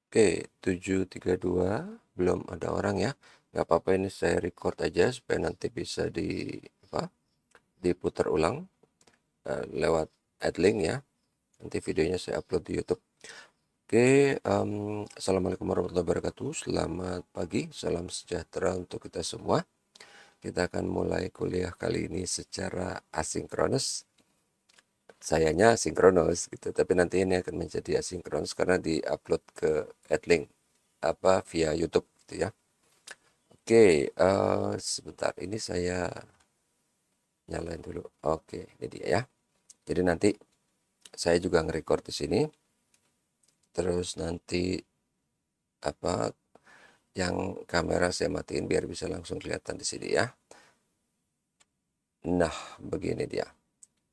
Oke, 732 belum ada orang ya. Nggak apa-apa, ini saya record aja supaya nanti bisa diputar ulang lewat Adlink ya. Nanti videonya saya upload di YouTube. Oke, Assalamualaikum warahmatullahi wabarakatuh. Selamat pagi, salam sejahtera untuk kita semua. Kita akan mulai kuliah kali ini secara asinkronus. Sayanya sinkronus gitu, tapi nanti ini akan menjadi asinkronus karena diupload ke Adlink via YouTube gitu ya. Oke, sebentar ini saya nyalain dulu. Oke, ini dia ya. Jadi nanti saya juga nge-record di sini. Terus nanti apa yang kamera saya matiin biar bisa langsung kelihatan di sini ya. Nah, begini dia.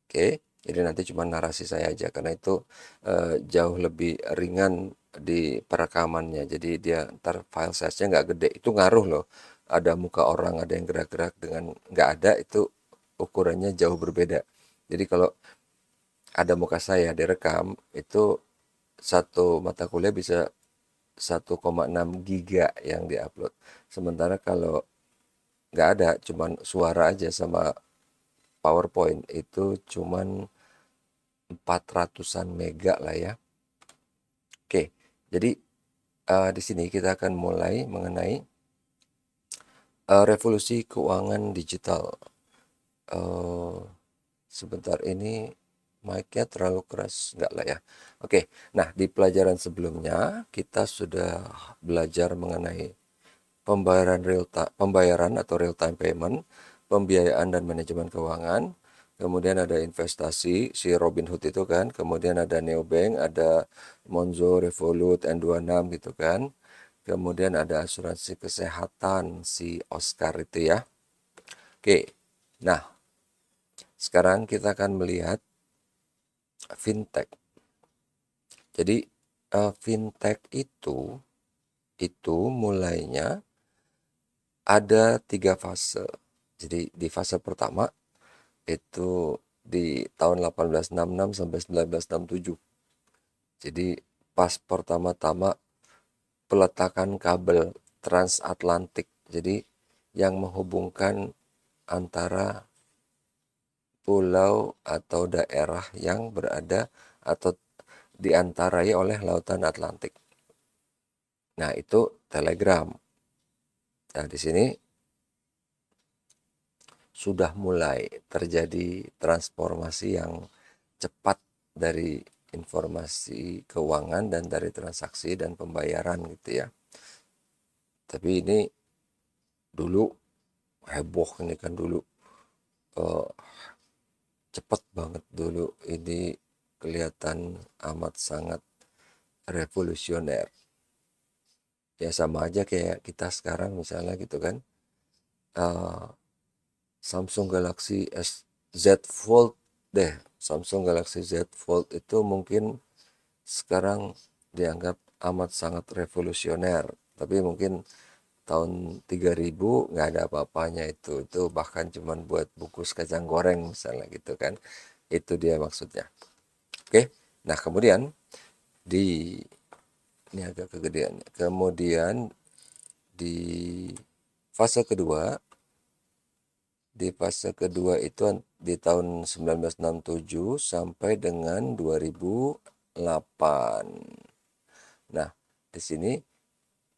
Oke, jadi nanti cuma narasi saya aja karena itu jauh lebih ringan di perekamannya. Jadi dia ntar file size-nya nggak gede. Itu ngaruh loh. Ada muka orang, ada yang gerak-gerak dengan nggak ada, itu ukurannya jauh berbeda. Jadi kalau ada muka saya direkam, itu satu mata kuliah bisa 1,6 giga yang diupload. Sementara kalau nggak ada, cuman suara aja sama PowerPoint, itu cuman 400-an mega lah ya. Oke, jadi di sini kita akan mulai mengenai revolusi keuangan digital. Eh, Sebentar ini mic-nya terlalu keras, enggak lah ya. Oke, nah di pelajaran sebelumnya kita sudah belajar mengenai pembayaran atau real time payment, pembiayaan dan manajemen keuangan. Kemudian ada investasi, si Robinhood itu kan. Kemudian ada Neobank, ada Monzo, Revolut, N26 gitu kan. Kemudian ada asuransi kesehatan, si Oscar itu ya. Oke, nah sekarang kita akan melihat fintech. Jadi fintech itu mulainya ada 3 fase. Jadi di fase pertama itu di tahun 1866 sampai 1967. Jadi pas pertama-tama peletakan kabel transatlantik. Jadi yang menghubungkan antara pulau atau daerah yang berada atau diantarai oleh lautan Atlantik. Nah, itu telegram. Nah, di sini sudah mulai terjadi transformasi yang cepat dari informasi keuangan dan dari transaksi dan pembayaran gitu ya. Tapi ini dulu heboh, ini kan dulu eh, cepat banget dulu, ini kelihatan amat sangat revolusioner. Ya sama aja kayak kita sekarang misalnya gitu kan. Eh, Samsung Galaxy Z Fold deh. Samsung Galaxy Z Fold itu mungkin sekarang dianggap amat sangat revolusioner. Tapi mungkin tahun 3000 nggak ada apa-apanya itu. Itu bahkan cuman buat bungkus kacang goreng misalnya gitu kan. Itu dia maksudnya. Oke. Nah, kemudian di ini agak kegedean. Kemudian di fase kedua, itu di tahun 1967 sampai dengan 2008. Nah, di sini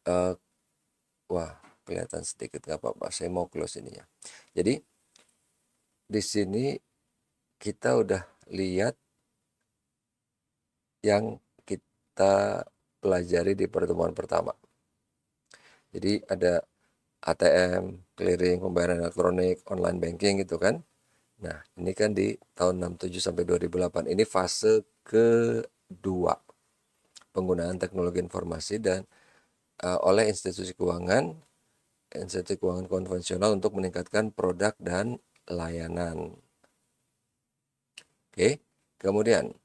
eh, wah, kelihatan sedikit nggak apa-apa. Saya mau close ini ya. Jadi di sini kita udah lihat yang kita pelajari di pertemuan pertama. Jadi ada ATM, clearing, pembayaran elektronik, online banking gitu kan. Nah, ini kan di tahun 67 sampai 2008. Ini fase kedua, penggunaan teknologi informasi dan oleh institusi keuangan konvensional untuk meningkatkan produk dan layanan. Oke, kemudian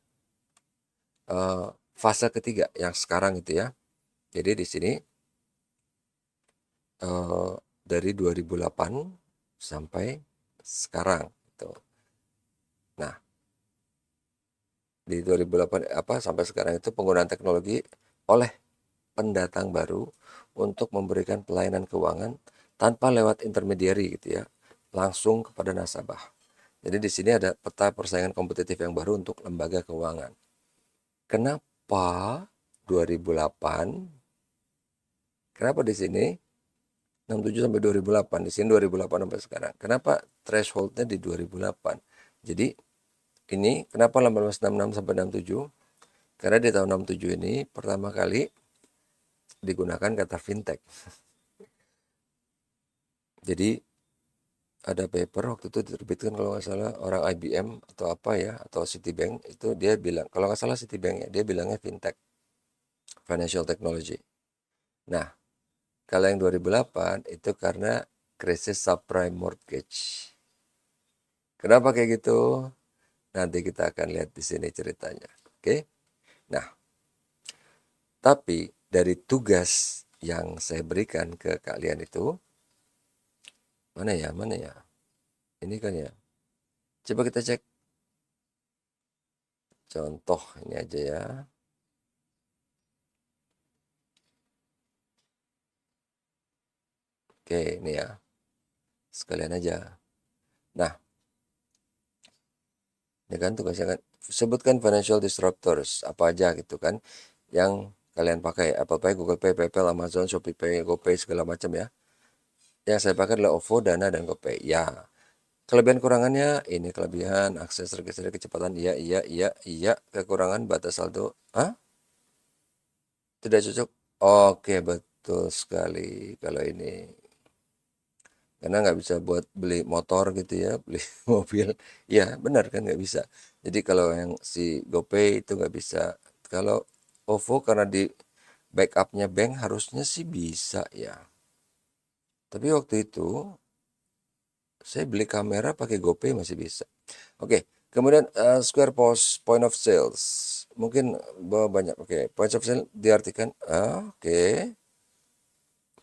fase ketiga yang sekarang itu ya. Jadi di sini dari 2008 sampai sekarang gitu. Nah, di 2008 sampai sekarang itu penggunaan teknologi oleh pendatang baru untuk memberikan pelayanan keuangan tanpa lewat intermediary gitu ya, langsung kepada nasabah. Jadi di sini ada peta persaingan kompetitif yang baru untuk lembaga keuangan. Kenapa 2008? Kenapa di sini 67 sampai 2008, di sini 2008 sampai sekarang. Kenapa thresholdnya di 2008? Jadi ini kenapa 1866 sampai 67? Karena di tahun 67 ini pertama kali digunakan kata fintech. Jadi ada paper waktu itu diterbitkan kalau nggak salah orang IBM atau apa ya, atau Citibank, itu dia bilang, kalau nggak salah Citibank ya, dia bilangnya fintech, financial technology. Nah, kalau yang 2008 itu karena krisis subprime mortgage. Kenapa kayak gitu? Nanti kita akan lihat di sini ceritanya. Oke. Nah, tapi dari tugas yang saya berikan ke kalian itu, mana ya? Ini kan ya. Coba kita cek contoh ini aja ya. Oke, ini ya. Sekalian aja. Nah, ini kan tugasnya kan sebutkan financial disruptors apa aja gitu kan yang kalian pakai, Apple Pay, Google Pay, PayPal, Amazon, Shopee Pay, GoPay segala macam ya. Yang saya pakai adalah OVO, Dana, dan GoPay. Ya, kelebihan kurangannya ini kelebihan akses registrasi kecepatan, iya. Kekurangan batas saldo, tidak cocok. Oke, betul sekali kalau ini. Karena nggak bisa buat beli motor gitu ya, beli mobil. Ya benar kan nggak bisa. Jadi kalau yang si GoPay itu nggak bisa. Kalau OVO karena di backupnya bank harusnya sih bisa ya. Tapi waktu itu saya beli kamera pakai GoPay masih bisa. Oke, kemudian Square Post Point of Sales. Mungkin banyak. Oke, Point of Sale diartikan oke.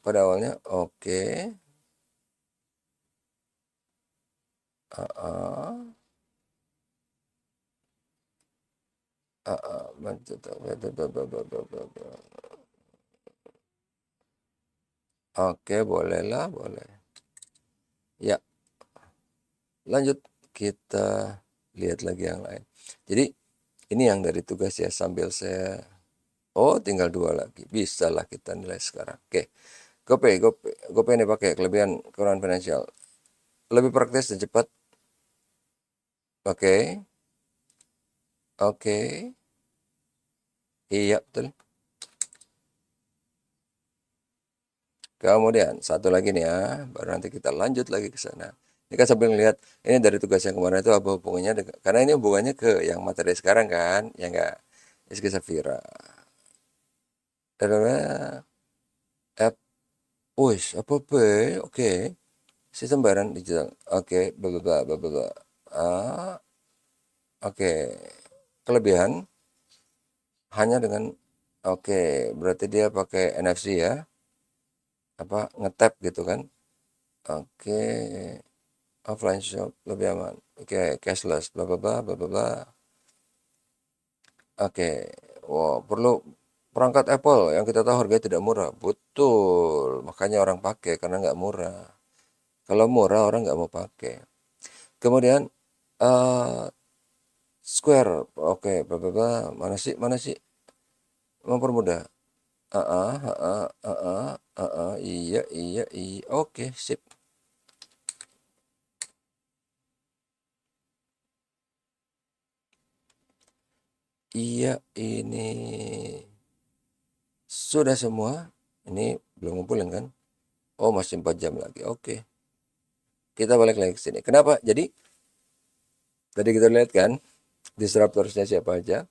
Pada awalnya oke. Uh, uh, uh, Oke, bolehlah, boleh. Ya, lanjut kita lihat lagi yang lain. Jadi ini yang dari tugas ya, sambil saya tinggal 2 lagi. Bisa lah kita nilai sekarang. Oke. GoPay ini pakai kelebihan kekurangan finansial. Lebih praktis dan cepat. Oke. Oke. Iya, betul. Kemudian satu lagi nih ya, baru nanti kita lanjut lagi ke sana. Ini kan sambil ngelihat ini dari tugas yang kemarin itu apa hubungannya dengan, karena ini hubungannya ke yang materi sekarang kan, ya enggak? Rizky Safira. Adalah app, apa B? Oke. Sistem bayaran digital. Oke, bla bla bla bla bla. Ah, oke. Kelebihan hanya dengan oke, berarti dia pakai NFC ya. Apa ngetap gitu kan? Oke. Offline shop lebih aman. Oke, cashless bla bla bla bla bla bla. Oke. Wow, perlu perangkat Apple yang kita tahu harganya tidak murah. Betul, makanya orang pakai karena nggak murah. Kalau murah orang nggak mau pakai. Kemudian uh, Square, oke, bla bla bla. Mana sih? Mempermudah. Iya. Oke, sip. Iya, ini sudah semua. Ini belum ngumpulin kan? Oh, masih 4 jam lagi. Oke. Kita balik lagi ke sini. Kenapa? Jadi, tadi kita lihat kan, disruptorsnya siapa aja.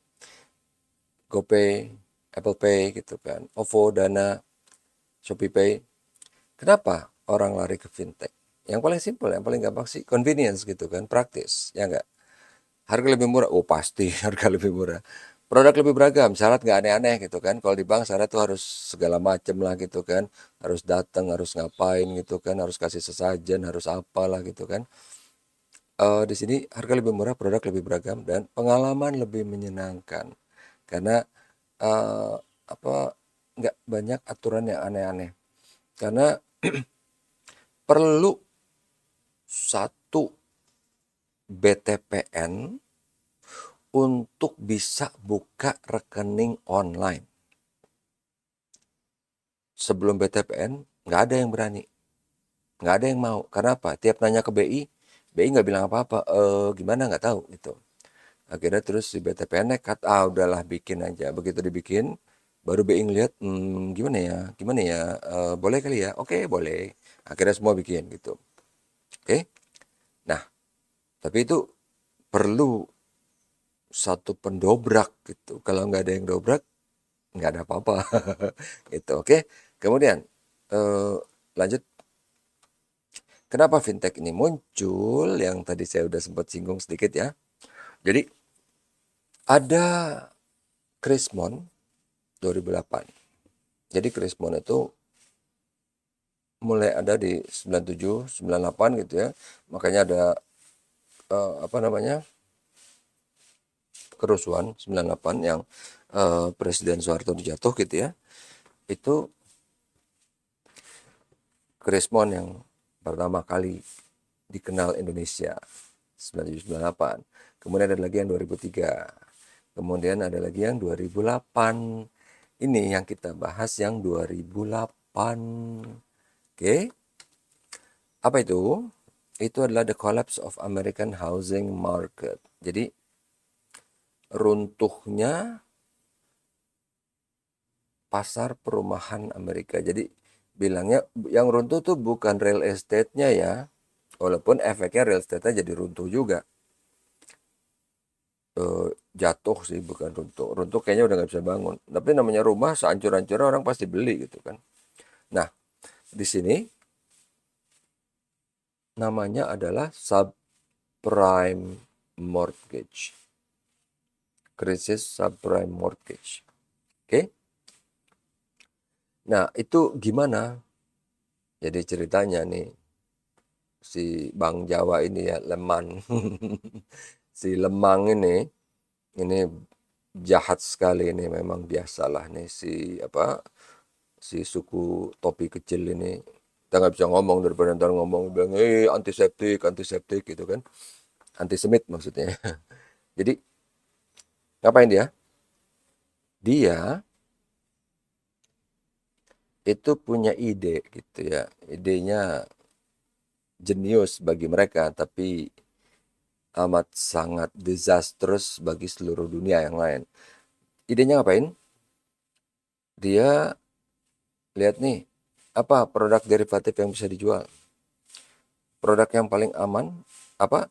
GoPay, Apple Pay gitu kan. OVO, Dana, Shopee Pay. Kenapa orang lari ke fintech? Yang paling simpel, yang paling gampang sih convenience gitu kan, praktis, ya enggak? Harga lebih murah, pasti harga lebih murah. Produk lebih beragam, syarat nggak aneh-aneh gitu kan. Kalau di bank syarat tuh harus segala macem lah gitu kan. Harus datang, harus ngapain gitu kan, harus kasih sesajen, harus apalah gitu kan. Di sini harga lebih murah, produk lebih beragam, dan pengalaman lebih menyenangkan. Karena uh, apa nggak banyak aturan yang aneh-aneh. Karena perlu satu BTPN untuk bisa buka rekening online. Sebelum BTPN nggak ada yang berani, nggak ada yang mau. Karena apa? Tiap nanya ke BI nggak bilang apa-apa. Gimana nggak tahu gitu. Akhirnya terus si BTPN nekat, udahlah bikin aja. Begitu dibikin, baru BI ngeliat, gimana ya, boleh kali ya? Oke, boleh. Akhirnya semua bikin gitu. Oke. Nah, tapi itu perlu satu pendobrak gitu. Kalau nggak ada yang dobrak, nggak ada apa-apa. Gitu, oke. Kemudian, lanjut. Kenapa fintech ini muncul? Yang tadi saya udah sempat singgung sedikit ya. Jadi, ada Krismon 2008. Jadi Krismon itu mulai ada di 97, 98 gitu ya. Makanya ada kerusuhan 98 yang Presiden Soeharto dijatuh gitu ya. Itu Krismon yang pertama kali dikenal Indonesia 97-98. Kemudian ada lagi yang 2003. Kemudian ada lagi yang 2008. Ini yang kita bahas yang 2008. Oke. Apa itu? Itu adalah the collapse of American housing market. Jadi runtuhnya pasar perumahan Amerika. Jadi bilangnya yang runtuh tuh bukan real estate-nya ya. Walaupun efeknya real estate-nya jadi runtuh juga. Jatuh sih bukan runtuh. Runtuh kayaknya udah nggak bisa bangun. Tapi namanya rumah sehancur-hancurnya orang pasti beli gitu kan. Nah, di sini namanya adalah subprime mortgage. Krisis subprime mortgage. Oke. Nah, itu gimana? Jadi ceritanya nih, si Bang Jawa ini ya, Leman. Si Lemang ini jahat sekali ini, memang biasalah nih si suku topi kecil ini. Kita nggak bisa ngomong daripada ntar ngomong bilang, antiseptik gitu kan. Antisemit maksudnya. Jadi ngapain dia? Dia itu punya ide gitu ya. Idenya jenius bagi mereka, tapi amat sangat disastrous bagi seluruh dunia yang lain. Idenya ngapain? Dia lihat nih, apa produk derivatif yang bisa dijual. Produk yang paling aman, apa?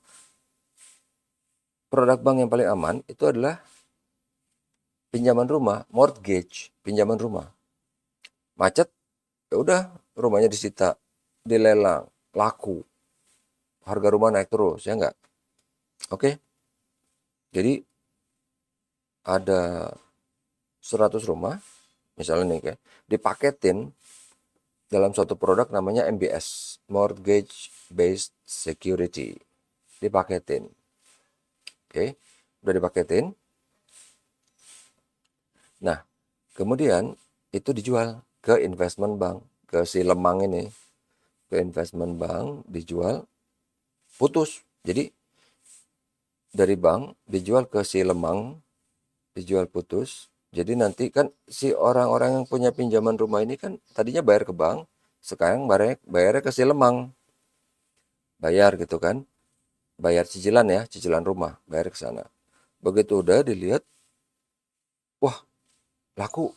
Produk bank yang paling aman itu adalah pinjaman rumah, mortgage, pinjaman rumah. Macet, ya udah, rumahnya disita, dilelang, laku. Harga rumah naik terus, ya enggak? Oke. Jadi ada 100 rumah, misalnya nih kayak dipaketin dalam suatu produk namanya MBS, Mortgage Based Security. Dipaketin. Oke, udah dipaketin. Nah, kemudian itu dijual ke investment bank, ke si Lemang ini. Ke investment bank dijual putus. Jadi dari bank dijual ke si Lemang, dijual putus. Jadi nanti kan si orang-orang yang punya pinjaman rumah ini kan tadinya bayar ke bank, sekarang bayarnya ke si Lemang. Bayar gitu kan. Bayar cicilan ya, cicilan rumah, bayar ke sana. Begitu udah dilihat, wah, laku.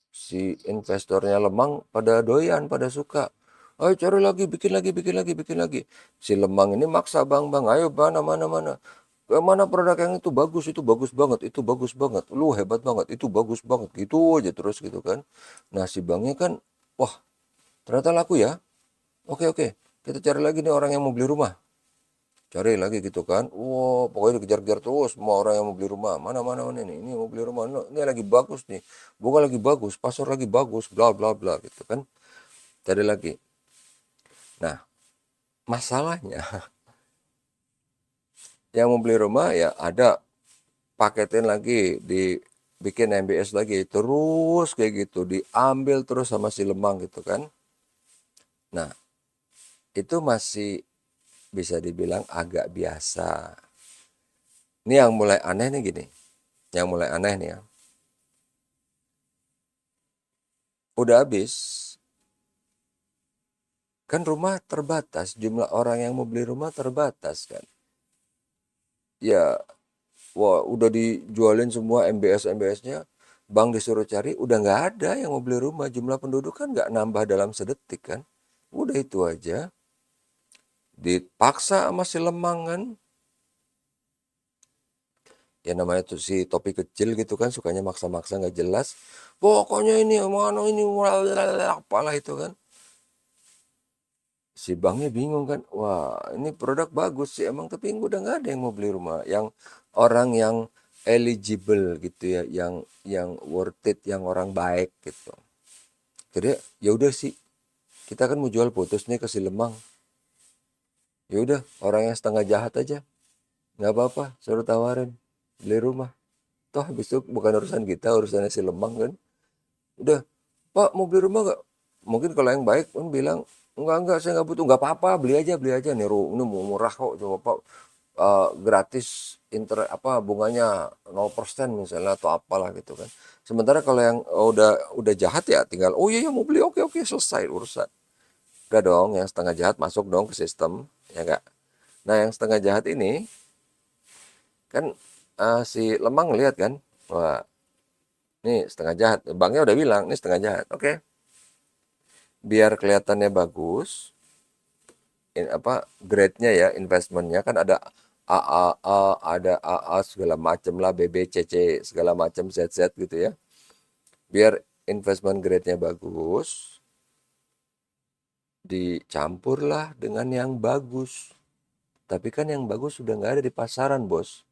Si investornya Lemang pada doyan, pada suka. Ayo cari lagi, bikin lagi, bikin lagi, bikin lagi. Si Lemang ini maksa bang, ayo mana. Mana produk yang itu bagus banget, itu bagus banget. Lu hebat banget, itu bagus banget. Gitu aja terus gitu kan. Nah si banknya kan, wah ternyata laku ya. Oke, kita cari lagi nih orang yang mau beli rumah. Cari lagi gitu kan. Wow, pokoknya dikejar-kejar terus semua orang yang mau beli rumah. Mana ini mau beli rumah. Ini lagi bagus nih. Bukan lagi bagus, pasar lagi bagus, bla bla bla gitu kan. Cari lagi. Nah, masalahnya yang mau beli rumah ya ada paketin lagi di bikin MBS lagi, terus kayak gitu, diambil terus sama si lemang gitu kan. Nah, itu masih bisa dibilang agak biasa. Ini yang mulai aneh nih gini, yang mulai aneh nih ya. Udah habis, kan rumah terbatas, jumlah orang yang mau beli rumah terbatas kan. Ya, wah udah dijualin semua MBS-MBS-nya, bank disuruh cari, udah nggak ada yang mau beli rumah, jumlah penduduk kan nggak nambah dalam sedetik kan. Udah itu aja, dipaksa sama si lemang kan. Ya namanya tuh si topi kecil gitu kan, sukanya maksa-maksa nggak jelas. Pokoknya ini, mana ini, apalah itu kan. Si banknya bingung kan, wah ini produk bagus sih emang, tapi udah nggak ada yang mau beli rumah. Yang orang yang eligible gitu ya, yang worth it, yang orang baik gitu. Jadi ya udah sih, kita kan mau jual putus nih ke si lemang. Ya udah, orang yang setengah jahat aja, nggak apa-apa, suruh tawarin beli rumah. Toh habis itu bukan urusan kita, urusannya si lemang kan. Udah, Pak mau beli rumah nggak? Mungkin kalau yang baik kan bilang, enggak, saya nggak butuh, nggak apa-apa, beli aja nih, ini murah kok, coba Pak, gratis, apa bunganya 0% misalnya atau apalah gitu kan. Sementara kalau yang udah jahat ya tinggal, oh iya mau beli, oke oke selesai urusan. Enggak dong, yang setengah jahat masuk dong ke sistem, ya enggak. Nah yang setengah jahat ini kan, si lemang lihat kan, wah ini setengah jahat, banknya udah bilang ini setengah jahat, oke. Biar kelihatannya bagus, grade-nya ya, investmentnya kan ada AAA, ada AA segala macam lah, BBCC segala macam, ZZ gitu ya. Biar investment grade-nya bagus, dicampurlah dengan yang bagus. Tapi kan yang bagus sudah nggak ada di pasaran, bos.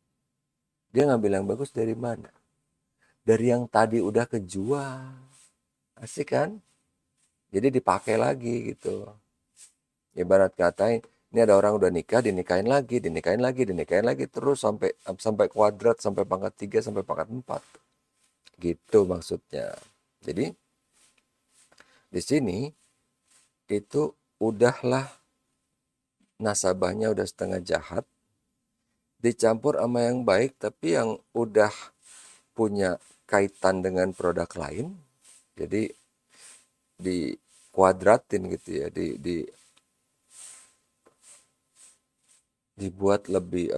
Dia ngambil yang bagus dari mana? Dari yang tadi udah kejual. Asik kan? Jadi dipakai lagi gitu. Ibarat kata ini ada orang udah nikah, dinikahin lagi terus sampai sampai kuadrat, sampai pangkat 3, sampai pangkat 4. Gitu maksudnya. Jadi di sini itu udahlah, nasabahnya udah setengah jahat, dicampur sama yang baik tapi yang udah punya kaitan dengan produk lain. Jadi dikuadratin gitu ya, dibuat lebih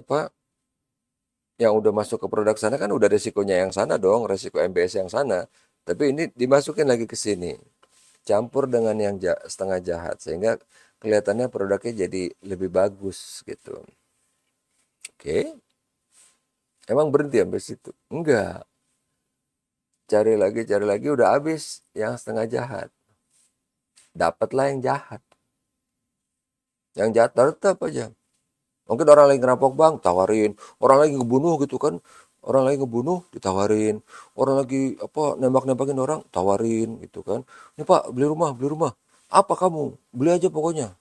yang udah masuk ke produk sana kan udah resikonya yang sana dong, resiko MBS yang sana. Tapi ini dimasukin lagi ke sini, campur dengan yang setengah jahat sehingga kelihatannya produknya jadi lebih bagus gitu. Oke, emang berhenti sampai situ? Enggak. Cari lagi udah habis yang setengah jahat. Dapatlah yang jahat. Yang jahat tetap aja. Mungkin orang lagi ngerampok bank, tawarin. Orang lagi ngebunuh gitu kan. Orang lagi ngebunuh, ditawarin. Orang lagi nembak-nembakin orang, tawarin gitu kan. Ini Pak, beli rumah, beli rumah. Apa kamu? Beli aja pokoknya.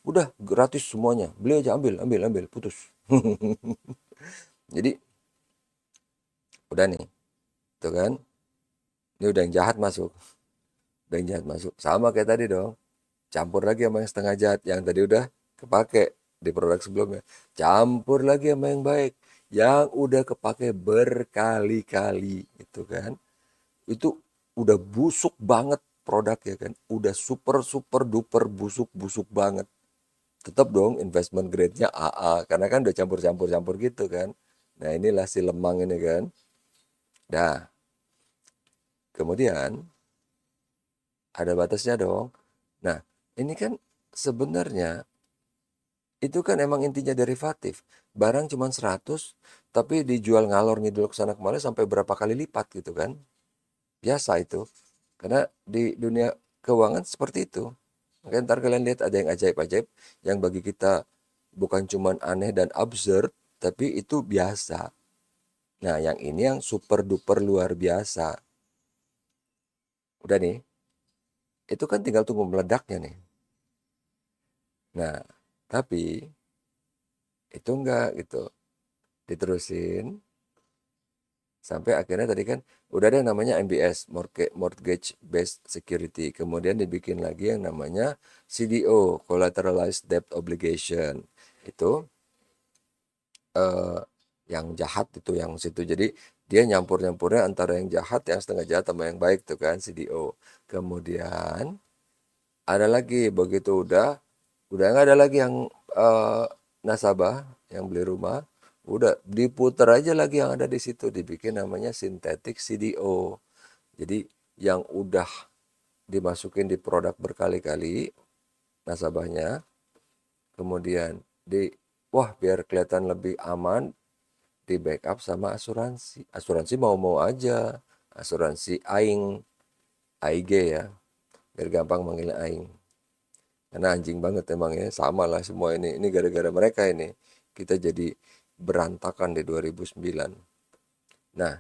Udah gratis semuanya. Beli aja, ambil, putus. Jadi udah nih, tuh kan. Ini udah yang jahat masuk. Udah yang jahat masuk. Sama kayak tadi dong. Campur lagi sama yang setengah jahat. Yang tadi udah kepake di produk sebelumnya. Campur lagi sama yang baik. Yang udah kepake berkali-kali. Itu kan. Itu udah busuk banget produk ya kan. Udah super duper busuk banget. Tetap dong investment grade-nya AA. Karena kan udah campur gitu kan. Nah inilah si lemang ini kan. Nah kemudian ada batasnya dong. Nah ini kan sebenarnya itu kan emang intinya derivatif. Barang cuma 100, tapi dijual ngalor ngidul ke sana kemari sampai berapa kali lipat gitu kan. Biasa itu. Karena di dunia keuangan seperti itu. Maka ntar kalian lihat ada yang ajaib-ajaib yang bagi kita bukan cuma aneh dan absurd, tapi itu biasa. Nah, yang ini yang super duper luar biasa. Udah nih, itu kan tinggal tunggu meledaknya nih. Nah, tapi itu enggak gitu. Diterusin, Sampai akhirnya tadi kan udah ada yang namanya MBS, Mortgage Based Security. Kemudian dibikin lagi yang namanya CDO, Collateralized Debt Obligation. Itu eh, yang jahat itu yang situ. Jadi dia nyampur-nyampurnya antara yang jahat, yang setengah jahat sama yang baik tuh kan CDO. Kemudian ada lagi begitu udah nggak ada lagi yang eh, nasabah yang beli rumah, udah diputar aja lagi yang ada di situ, dibikin namanya synthetic CDO. Jadi yang udah dimasukin di produk berkali-kali nasabahnya, kemudian wah biar kelihatan lebih aman, di backup sama asuransi. Asuransi mau-mau aja, asuransi aing, AIG ya, biar gampang manggilnya aing. Karena anjing banget emang ya, sama lah semua ini. Ini gara-gara mereka ini. Kita jadi berantakan di 2009. Nah,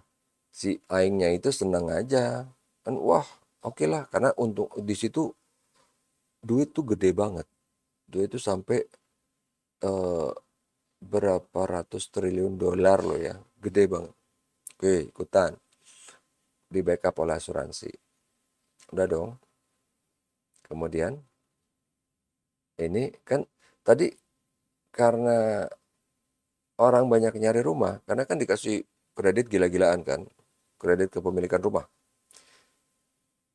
si aingnya itu senang aja. Kan wah, oke lah. Karena untuk di situ duit tuh gede banget. Duit itu sampai eh, berapa ratus triliun dolar loh ya. Gede banget. Oke, ikutan. Di backup oleh asuransi. Udah dong. Kemudian ini kan tadi karena orang banyak nyari rumah, karena kan dikasih kredit gila-gilaan kan, kredit kepemilikan rumah.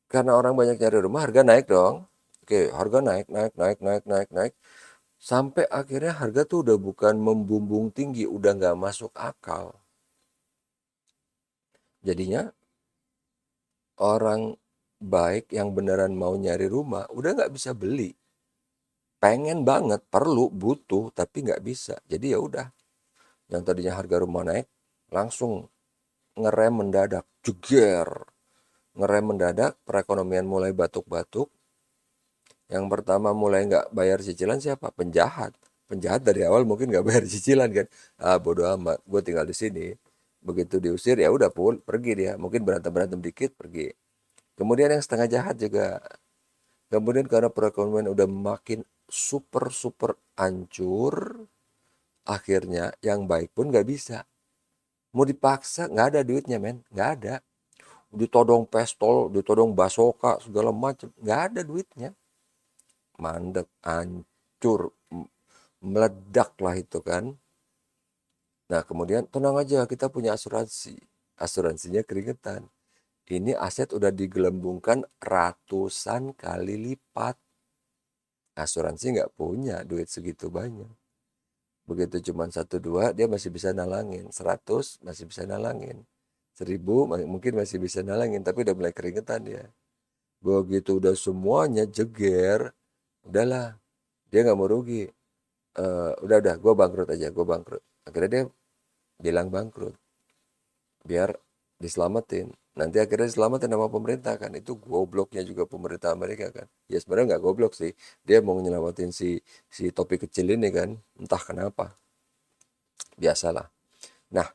Karena orang banyak nyari rumah, harga naik dong. Oke, harga naik, naik, naik, naik, naik, naik. Sampai akhirnya harga tuh udah bukan membumbung tinggi, udah nggak masuk akal. Jadinya orang baik yang beneran mau nyari rumah, udah nggak bisa beli. Pengen banget, perlu, butuh, tapi nggak bisa. Jadi ya udah, yang tadinya harga rumah naik, langsung ngerem mendadak, jeger. Ngerem mendadak, perekonomian mulai batuk-batuk. Yang pertama mulai nggak bayar cicilan siapa? Penjahat. Penjahat dari awal mungkin nggak bayar cicilan kan. Ah bodo amat, gue tinggal di sini. Begitu diusir ya udah pergi dia. Mungkin berantem-berantem dikit pergi. Kemudian yang setengah jahat juga. Kemudian karena perekonomian udah makin super hancur, akhirnya yang baik pun nggak bisa. Mau dipaksa nggak ada duitnya men, nggak ada. Ditodong pistol, ditodong basoka segala macam, nggak ada duitnya. Mandek, hancur, meledak lah itu kan. Nah kemudian tenang aja kita punya asuransi. Asuransinya keringetan. Ini aset udah digelembungkan ratusan kali lipat. Asuransi nggak punya duit segitu banyak. Begitu cuma satu dua dia masih bisa nalangin. 100 masih bisa nalangin. 1000 mungkin masih bisa nalangin. Tapi udah mulai keringetan dia. Begitu udah semuanya jeger. Udahlah dia nggak mau rugi. Udah gue bangkrut aja, gue bangkrut. Akhirnya dia bilang bangkrut biar diselamatin. Nanti akhirnya diselamatin sama pemerintah kan. Itu gobloknya juga pemerintah Amerika kan. Ya sebenarnya nggak goblok sih, dia mau nyelamatin si si topi kecil ini kan, entah kenapa. Biasalah. Nah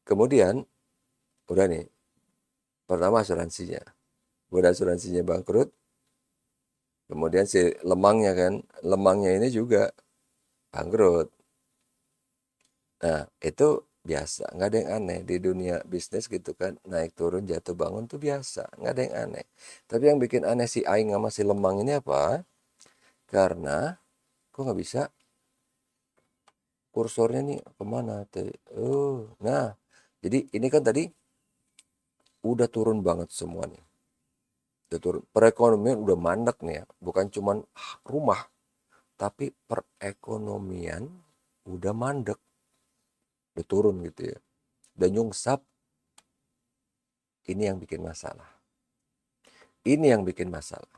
kemudian udah nih, pertama asuransinya, udah asuransinya bangkrut. Kemudian si lemangnya kan, lemangnya ini juga bangkrut. Nah, itu biasa, nggak ada yang aneh di dunia bisnis gitu kan, naik turun jatuh bangun tuh biasa, nggak ada yang aneh. Tapi yang bikin aneh si Aing sama si Lemang ini apa? Karena kok nggak bisa kursornya nih kemana tuh? Nah, jadi ini kan tadi udah turun banget semua nih, udah turun. Perekonomian udah mandek nih ya, bukan cuman rumah, tapi perekonomian udah mandek, udah turun gitu ya. Dan nyungsap, ini yang bikin masalah. Ini yang bikin masalah.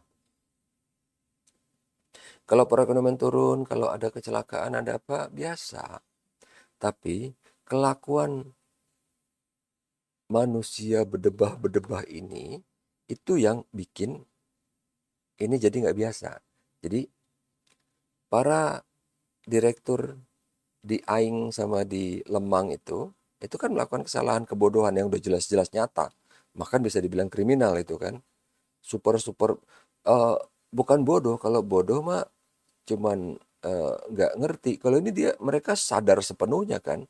Kalau perekonomian turun, kalau ada kecelakaan, ada apa, biasa. Tapi kelakuan manusia berdebah-berdebah ini, itu yang bikin ini jadi nggak biasa. Jadi para direktur di Aing sama di Lemang itu kan melakukan kesalahan kebodohan yang udah jelas-jelas nyata. Bahkan bisa dibilang kriminal itu kan. Super, eh, bukan bodoh. Kalau bodoh mah cuman nggak ngerti. Kalau ini mereka sadar sepenuhnya kan,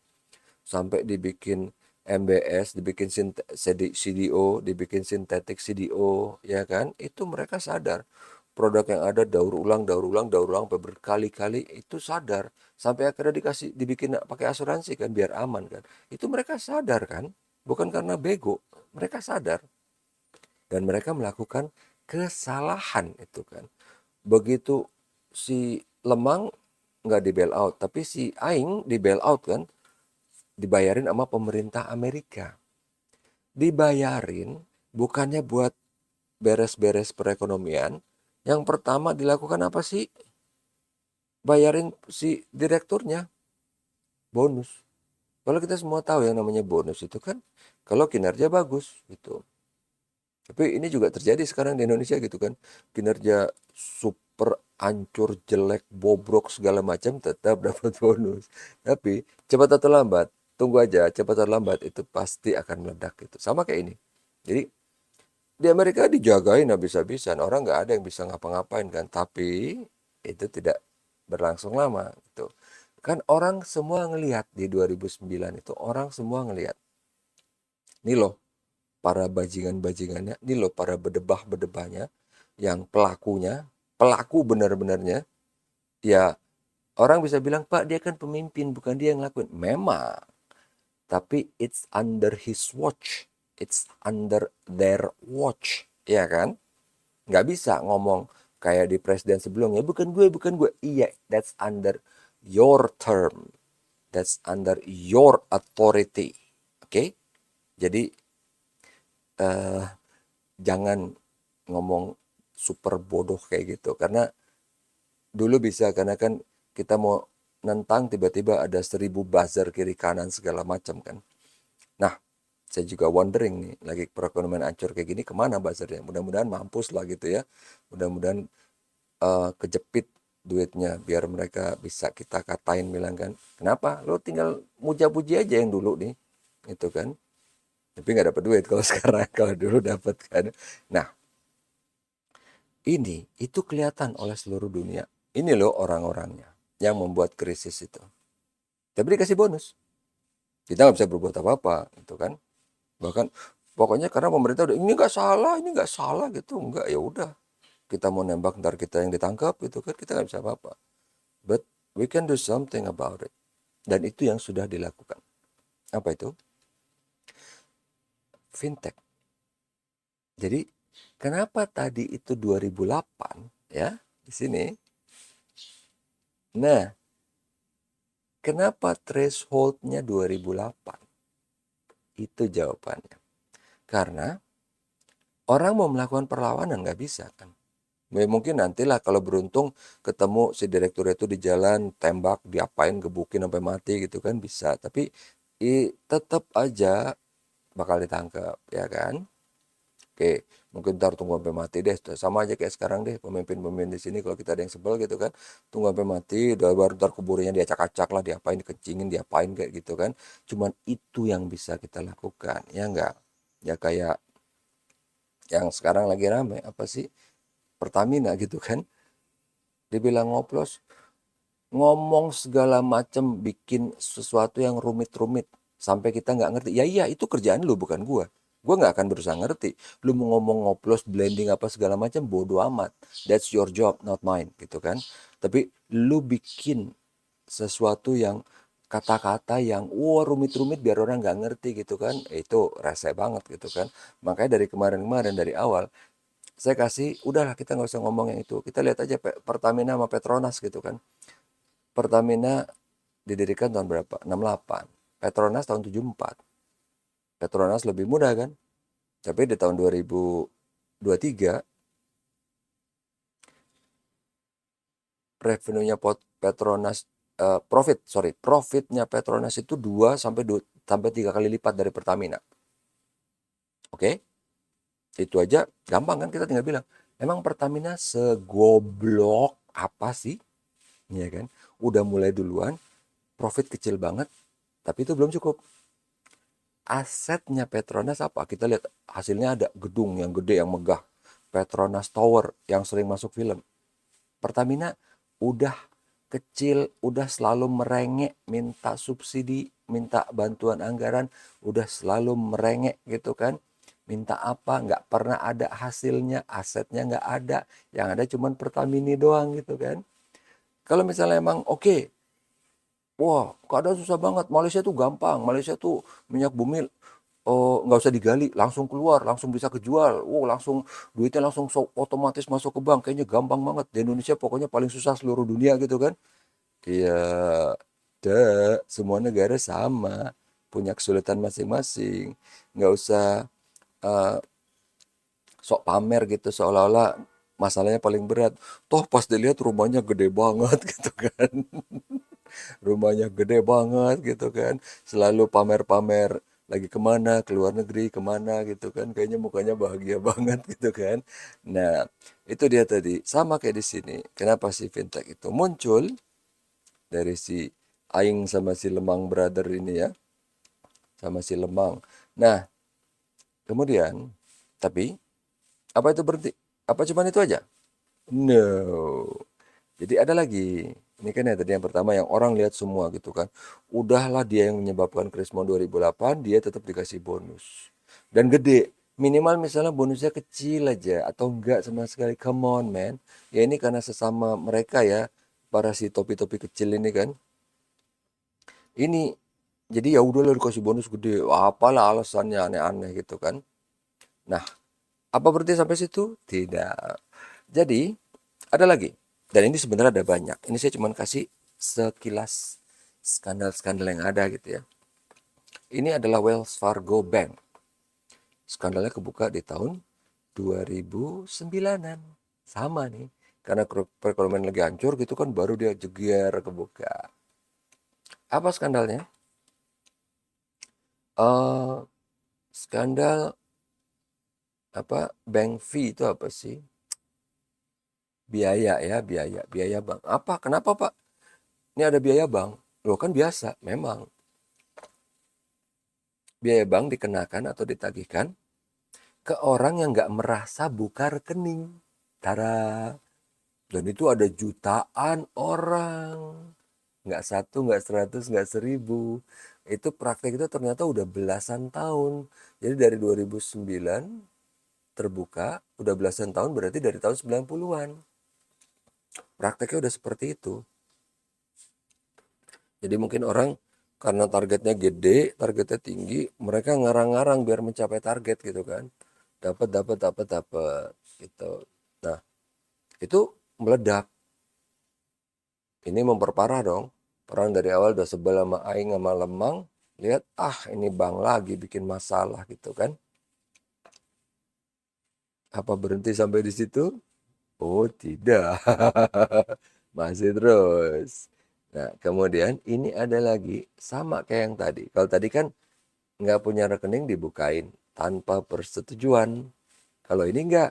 sampai dibikin MBS dibikin CDO, dibikin sintetik CDO, ya kan? Itu mereka sadar. Produk yang ada daur ulang, daur ulang, daur ulang sampai berkali-kali itu sadar. Sampai akhirnya dibikin pakai asuransi kan biar aman kan. Itu mereka sadar kan? Bukan karena bego, mereka sadar dan mereka melakukan kesalahan itu kan. Begitu si Lemang nggak di bail out, tapi si Aing di bail out kan, dibayarin sama pemerintah Amerika. Dibayarin bukannya buat beres-beres perekonomian. Yang pertama dilakukan apa sih? Bayarin si direkturnya bonus. Kalau kita semua tahu yang namanya bonus itu kan kalau kinerja bagus gitu. Tapi ini juga terjadi sekarang di Indonesia gitu kan. Kinerja super hancur, jelek, bobrok segala macam tetap dapat bonus. Tapi cepat atau lambat, tunggu aja, cepat atau lambat itu pasti akan meledak gitu. Sama kayak ini. Jadi di Amerika dijagain habis-habisan, orang nggak ada yang bisa ngapa-ngapain kan. Tapi itu tidak berlangsung lama gitu. Kan orang semua ngelihat di 2009 itu, orang semua ngelihat. Nih loh, para bajingan-bajingannya, ini loh para bedebah-bedebahnya, yang pelakunya, pelaku benar-benarnya, ya orang bisa bilang, Pak dia kan pemimpin, bukan dia yang ngelakuin. Memang, tapi it's under his watch, it's under their watch, ya kan? Nggak bisa ngomong kayak di presiden sebelumnya, bukan gue. Iya, that's under your term, that's under your authority, oke? Jadi, eh, jangan ngomong super bodoh kayak gitu. Karena dulu bisa, karena kan kita mau nentang tiba-tiba ada 1000 buzzer kiri kanan segala macam kan. Nah, saya juga wondering nih, lagi perekonomian ancur kayak gini kemana buzzernya? Mudah-mudahan mampus lah gitu ya. Mudah-mudahan kejepit duitnya biar mereka bisa kita katain bilang kan, kenapa lo tinggal muja-puji aja yang dulu nih, itu kan. Tapi nggak dapat duit kalau sekarang, kalau dulu dapat kan. Nah, ini itu kelihatan oleh seluruh dunia. Ini loh orang-orangnya yang membuat krisis itu. Tapi dikasih bonus. Kita nggak bisa berbuat apa-apa, gitu kan. Bahkan pokoknya karena pemerintah udah ini nggak salah gitu, nggak, ya udah. Kita mau nembak ntar kita yang ditangkap gitu kan, kita nggak bisa apa-apa. But we can do something about it. Dan itu yang sudah dilakukan. Apa itu? Fintech. Jadi kenapa tadi itu 2008 ya di sini? Nah, kenapa thresholdnya 2008? Itu jawabannya. Karena orang mau melakukan perlawanan nggak bisa kan. Mungkin nantilah kalau beruntung ketemu si direktur itu di jalan, tembak, diapain, gebukin sampai mati gitu kan bisa. Tapi tetap aja bakal ditangkap ya kan. Oke, mungkin ntar tunggu sampai mati deh. Sama aja kayak sekarang deh, pemimpin-pemimpin di sini kalau kita ada yang sebel gitu kan, tunggu sampai mati, udah baru ntar kuburnya diacak-acak lah, diapain, dikencingin, diapain kayak gitu kan. Cuman itu yang bisa kita lakukan, ya enggak? Ya kayak yang sekarang lagi rame apa sih? Pertamina gitu kan. Dibilang ngoplos, ngomong segala macam, bikin sesuatu yang rumit-rumit sampai kita nggak ngerti. Ya iya, itu kerjaan lu bukan gua. Gua nggak akan berusaha ngerti. Lu mau ngomong ngoplos, blending apa segala macam, bodo amat. That's your job, not mine, gitu kan. Tapi lu bikin sesuatu yang kata-kata yang rumit-rumit biar orang nggak ngerti gitu kan, itu rese banget gitu kan. Makanya dari kemarin-kemarin, dari awal saya kasih, udahlah kita nggak usah ngomong yang itu, kita lihat aja Pertamina sama Petronas gitu kan. Pertamina didirikan tahun berapa? 68. Petronas tahun 74. Petronas lebih muda kan? Tapi di tahun 2023 revenue-nya Petronas profitnya Petronas itu 2 sampai 3 kali lipat dari Pertamina. Oke? Itu aja gampang kan, kita tinggal bilang, emang Pertamina segoblok apa sih? Iya kan? Udah mulai duluan, profit kecil banget, tapi itu belum cukup. Asetnya Petronas apa? Kita lihat hasilnya, ada gedung yang gede yang megah, Petronas Tower yang sering masuk film. Pertamina udah kecil udah selalu merengek minta subsidi, minta bantuan anggaran, udah selalu merengek gitu kan. Minta apa, nggak pernah ada hasilnya, asetnya nggak ada, yang ada cuman Pertamini doang gitu kan. Kalau misalnya emang oke, wah keadaan susah banget, Malaysia tuh gampang, Malaysia tuh minyak bumi nggak usah digali, langsung keluar, langsung bisa kejual, langsung duitnya langsung otomatis masuk ke bank, kayaknya gampang banget. Di Indonesia pokoknya paling susah seluruh dunia gitu kan. Iya, semua negara sama, punya kesulitan masing-masing. Nggak usah eh, sok pamer gitu, seolah-olah masalahnya paling berat. Toh pas dilihat rumahnya gede banget gitu kan. Rumahnya gede banget gitu kan. Selalu pamer-pamer lagi kemana, ke luar negeri, kemana gitu kan. Kayaknya mukanya bahagia banget gitu kan. Nah, itu dia tadi. Sama kayak di sini. Kenapa sih fintech itu muncul? Dari si Aing sama si Lemang brother ini ya, sama si Lemang. Nah, kemudian, tapi apa itu berhenti? Apa cuman itu aja? No. Jadi ada lagi. Ini kan ya tadi yang pertama yang orang lihat semua gitu kan. Udahlah dia yang menyebabkan Krismon 2008, dia tetap dikasih bonus. Dan gede. Minimal misalnya bonusnya kecil aja atau enggak sama sekali. Come on man. Ya ini karena sesama mereka ya. Para si topi-topi kecil ini kan. Ini jadi ya udah lah dikasih bonus gede. Wah, apalah alasannya aneh-aneh gitu kan. Nah, apa berarti sampai situ? Tidak. Jadi ada lagi. Dan ini sebenarnya ada banyak. Ini saya cuma kasih sekilas skandal-skandal yang ada gitu ya. Ini adalah Wells Fargo Bank. Skandalnya kebuka di tahun 2009-an. Sama nih. Karena perekonomian lagi hancur gitu kan baru dia jeger kebuka. Apa skandalnya? eh skandal apa bank fee itu apa sih? Biaya ya, biaya bank. Apa? Kenapa, Pak? Ini ada biaya bank. Loh kan biasa, memang. Biaya bank dikenakan atau ditagihkan ke orang yang nggak merasa buka rekening. Tara. Dan itu ada jutaan orang. Nggak satu, nggak 100, nggak 1000. Itu praktek itu ternyata udah belasan tahun. Jadi dari 2009 terbuka, udah belasan tahun berarti dari tahun 90-an. Prakteknya udah seperti itu. Jadi mungkin orang karena targetnya gede, targetnya tinggi, mereka ngarang-ngarang biar mencapai target gitu kan. Dapat gitu. Nah, itu meledak. Ini memperparah dong. Orang dari awal udah sebel sama Aing sama Lemang, lihat ini bank lagi bikin masalah gitu kan. Apa berhenti sampai di situ? Oh, tidak. Masih terus. Nah, kemudian ini ada lagi sama kayak yang tadi. Kalau tadi kan nggak punya rekening dibukain tanpa persetujuan. Kalau ini nggak.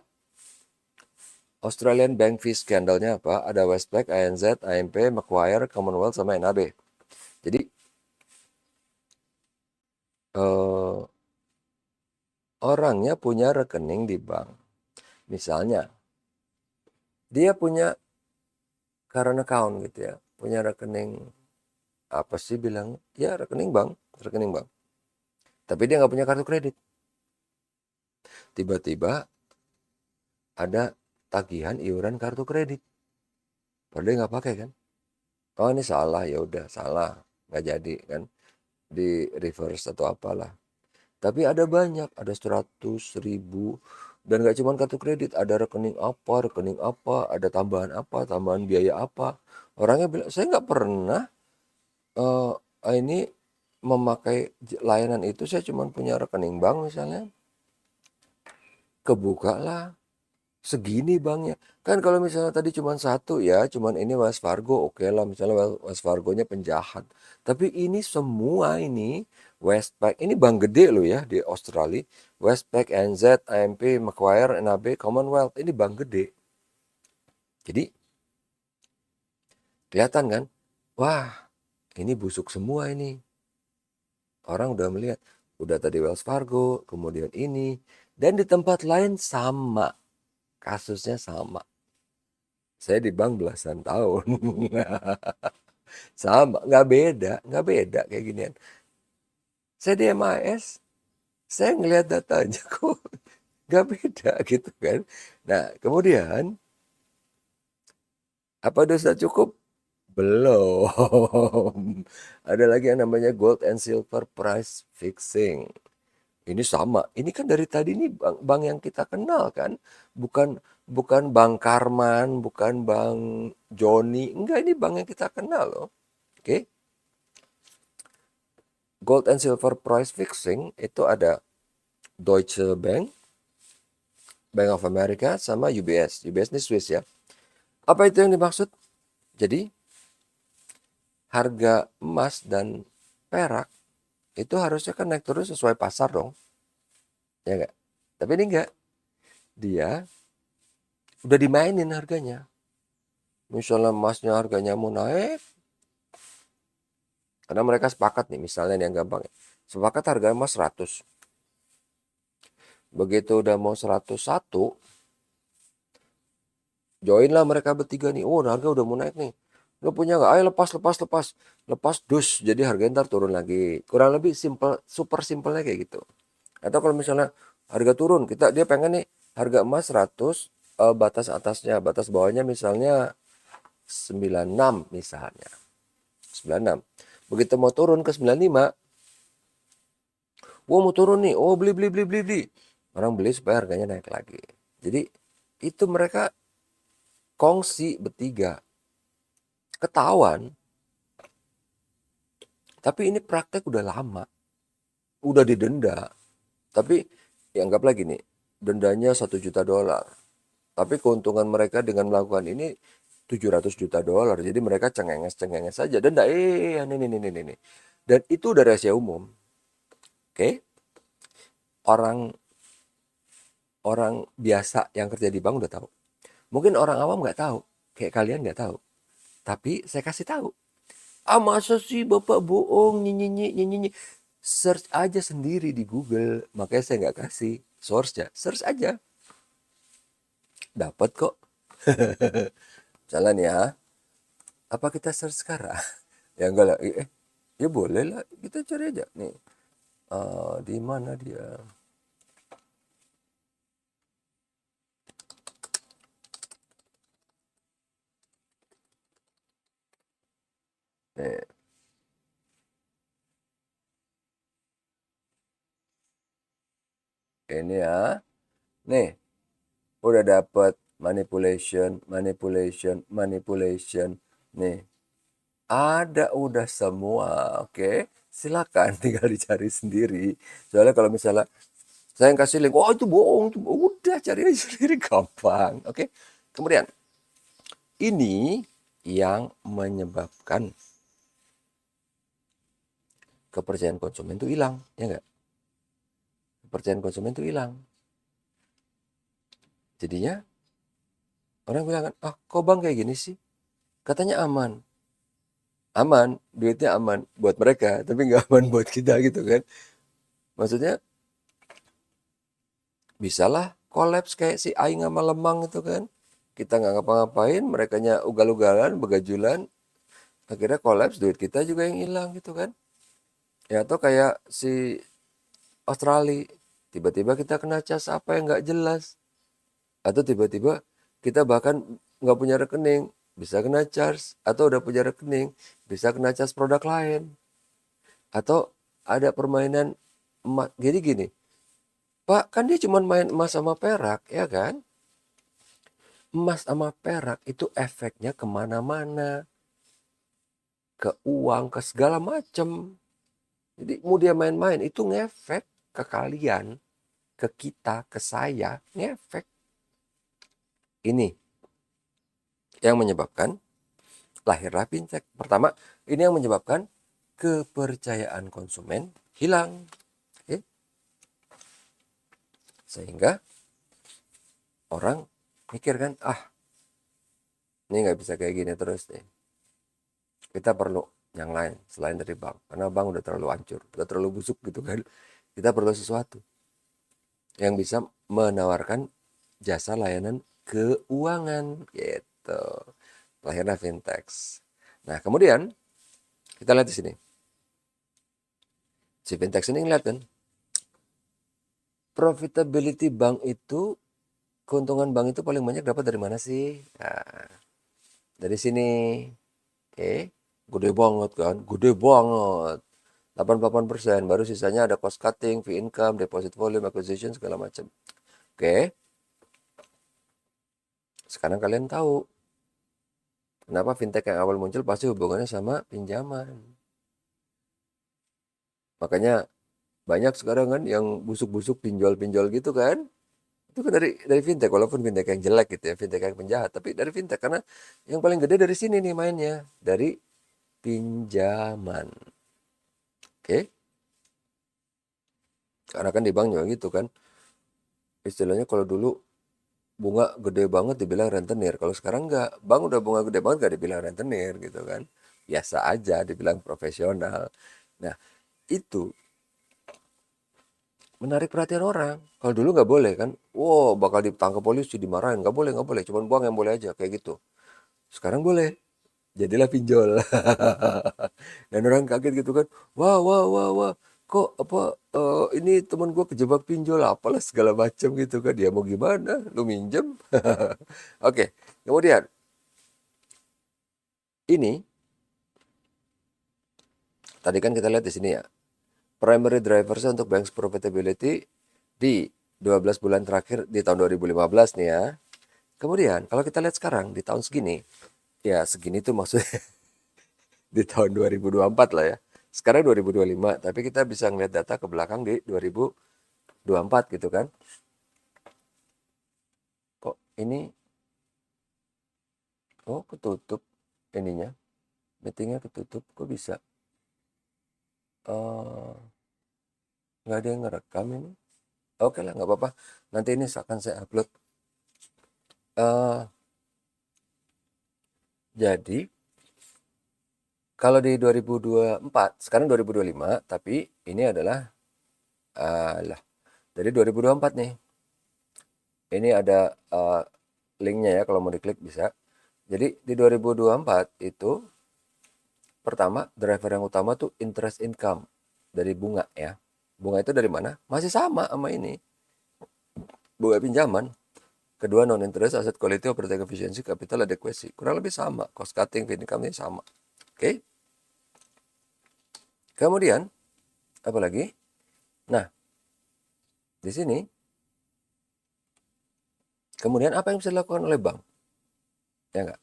Australian Bank Fee skandalnya apa? Ada Westpac, ANZ, AMP, Macquarie, Commonwealth, sama NAB. Jadi eh, orangnya punya rekening di bank. Misalnya dia punya current account gitu ya, punya rekening apa sih bilang? Ya rekening bank, rekening bank. Tapi dia nggak punya kartu kredit. Tiba-tiba ada tagihan iuran kartu kredit. Padahal dia nggak pakai kan? Oh ini salah, ya udah salah, nggak jadi kan? Di reverse atau apalah. Tapi ada banyak, ada 100.000 dan nggak cuma kartu kredit, ada rekening apa, ada tambahan apa, tambahan biaya apa. Orangnya bilang, saya nggak pernah eh, ini memakai layanan itu, saya cuma punya rekening bank misalnya, kebuka lah. Segini banknya. Kan kalau misalnya tadi cuma satu ya, cuman ini Wells Fargo, oke lah misalnya Wells Fargonya penjahat. Tapi ini semua ini Westpac, ini bank gede loh ya di Australia. Westpac, NZ, AMP, Macquarie, NAB, Commonwealth, ini bank gede. Jadi kelihatan kan, wah ini busuk semua ini. Orang udah melihat, udah tadi Wells Fargo, kemudian ini, dan di tempat lain sama, kasusnya sama. Saya di bank belasan tahun. Sama, nggak beda kayak ginian. Saya di MAS, saya ngelihat datanya kok nggak beda gitu kan. Nah, kemudian apa dosa cukup? Belum. Ada lagi yang namanya gold and silver price fixing. Ini sama. Ini kan dari tadi ini bank yang kita kenal kan. Bukan bukan Bank Karman, bukan Bank Joni. Enggak, ini bank yang kita kenal loh. Oke. Gold and silver price fixing itu ada Deutsche Bank, Bank of America, sama UBS. UBS ini Swiss ya. Apa itu yang dimaksud? Jadi harga emas dan perak itu harusnya kan naik terus sesuai pasar dong. Ya enggak? Tapi ini enggak. Dia udah dimainin harganya. Misalnya emasnya harganya mau naik, karena mereka sepakat nih, misalnya yang gampang ya. Sepakat harga emas 100. Begitu udah mau 101, join lah mereka bertiga nih. Oh, harga udah mau naik nih. Lo punya nggak? Ayo lepas, lepas, lepas. Lepas dus, jadi harga ntar turun lagi. Kurang lebih simple, super simpelnya kayak gitu. Atau kalau misalnya harga turun, dia pengen nih harga emas 100, batas atasnya, batas bawahnya misalnya 96 misalnya. 96. Begitu mau turun ke 95, wah mau turun nih, oh beli, beli, beli, beli, beli. Orang beli supaya harganya naik lagi. Jadi itu mereka kongsi bertiga. Ketahuan. Tapi ini praktek udah lama. Udah didenda. Tapi ya anggaplah gini, dendanya 1 juta dolar. Tapi keuntungan mereka dengan melakukan ini 700 juta dolar. Jadi mereka cengenges-cengenges saja. Denda, ini. Dan itu udah rahasia umum. Oke? Orang orang biasa yang kerja di bank udah tahu. Mungkin orang awam nggak tahu. Kayak kalian nggak tahu. Tapi saya kasih tahu. Ah masa sih bapak bohong, nyi. Search aja sendiri di Google. Makanya saya nggak kasih source-nya. Search aja. Dapat kok. Jalan ya. Apa kita search sekarang? Ya enggak lah. Ya boleh lah. Kita cari aja. Nih. Di mana dia? Nih. Ini ya. Nih. Udah dapat manipulation. Nih. Ada udah semua, oke. Silakan tinggal dicari sendiri. Soalnya kalau misalnya saya yang kasih link, oh itu bohong, udah cari aja sendiri gampang, oke. Kemudian ini yang menyebabkan kepercayaan konsumen itu hilang, ya enggak? Kepercayaan konsumen itu hilang. Jadinya orang bilang kan, ah kok bang kayak gini sih? Katanya aman. Aman, duitnya aman buat mereka, tapi nggak aman buat kita gitu kan. Maksudnya bisalah kolaps kayak si Aing sama Lemang itu kan. Kita nggak ngapa-ngapain, merekanya ugal-ugalan, begajulan, akhirnya kolaps, duit kita juga yang hilang gitu kan. Ya atau kayak si Australia, tiba-tiba kita kena cas apa yang nggak jelas. Atau tiba-tiba kita bahkan nggak punya rekening, bisa kena charge. Atau udah punya rekening, bisa kena cas produk lain. Atau ada permainan emas. Jadi gini, Pak kan dia cuma main emas sama perak, ya kan? Emas sama perak itu efeknya kemana-mana. Ke uang, ke segala macam. Jadi mau dia main-main itu ngefek ke kalian, ke kita, ke saya, ngefek. Ini yang menyebabkan lahirlah fintech. Pertama, ini yang menyebabkan kepercayaan konsumen hilang. Oke? Sehingga orang mikir kan, ini nggak bisa kayak gini terus nih. Kita perlu yang lain selain dari bank. Karena bank udah terlalu hancur, udah terlalu busuk gitu kan. Kita perlu sesuatu yang bisa menawarkan jasa layanan keuangan gitu. gitu. Lahirlah fintech. Nah, kemudian kita lihat di sini. Si fintech ini ngeliat kan, profitability bank itu, keuntungan bank itu paling banyak dapat dari mana sih? Nah, dari sini. Oke, gede banget kan, gede banget. 88%, baru sisanya ada cost cutting, fee income, deposit volume, acquisition, segala macam. Oke, sekarang kalian tahu kenapa fintech yang awal muncul pasti hubungannya sama pinjaman. Makanya banyak sekarang kan yang busuk-busuk pinjol-pinjol gitu kan. Itu kan dari fintech, walaupun fintech yang jelek gitu ya, fintech yang penjahat, tapi dari fintech karena yang paling gede dari sini nih mainnya, dari pinjaman. Oke. Karena kan di bank juga gitu kan. Istilahnya kalau dulu bunga gede banget dibilang rentenir. Kalau sekarang enggak, bank udah bunga gede banget gak dibilang rentenir gitu kan. Biasa aja dibilang profesional. Nah, itu menarik perhatian orang. Kalau dulu nggak boleh kan, wow bakal ditangkap polisi, dimarahin, nggak boleh, cuman bank yang boleh aja kayak gitu. Sekarang boleh, jadilah pinjol. Dan orang kaget gitu kan, wah wah wah wah, kok apa ini teman gua kejebak pinjol apalah segala macam gitu kan, dia mau gimana, lu minjem. Oke, kemudian ini tadi kan kita lihat di sini ya, primary drivers untuk bank's profitability di 12 bulan terakhir di tahun 2015 nih ya. Kemudian kalau kita lihat sekarang di tahun segini, ya segini tuh maksudnya di tahun 2024 lah ya. Sekarang 2025, tapi kita bisa ngeliat data ke belakang di 2024 gitu kan. Kok ini, oh ketutup ininya, meetingnya ketutup, kok bisa? Eh, nggak ada yang ngerekam ini. Oke lah, nggak apa-apa. Nanti ini akan saya upload. Jadi, kalau di 2024, sekarang 2025, tapi ini adalah, lah, dari 2024 nih. Ini ada linknya ya, kalau mau diklik bisa. Jadi di 2024 itu pertama driver yang utama tuh interest income dari bunga ya. Bunga itu dari mana? Masih sama ini. Bunga pinjaman. Kedua non interest, asset quality, operating efficiency, capital adequacy. Kurang lebih sama. Cost cutting, fee income-nya sama. Oke. Kemudian apa lagi? Nah, di sini kemudian apa yang bisa dilakukan oleh bank? Ya enggak?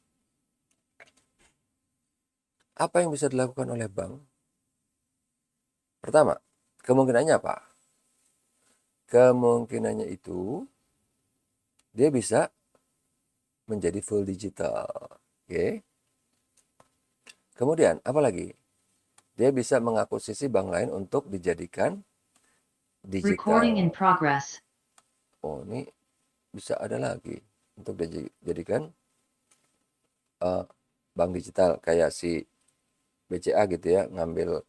Apa yang bisa dilakukan oleh bank? Pertama, kemungkinannya apa? Kemungkinannya itu dia bisa menjadi full digital. Oke. Kemudian apa lagi? Dia bisa mengakuisisi bank lain untuk dijadikan Recording in digital. progress. Oh, ini bisa ada lagi untuk dijadikan bank digital kayak si BCA gitu ya, ngambil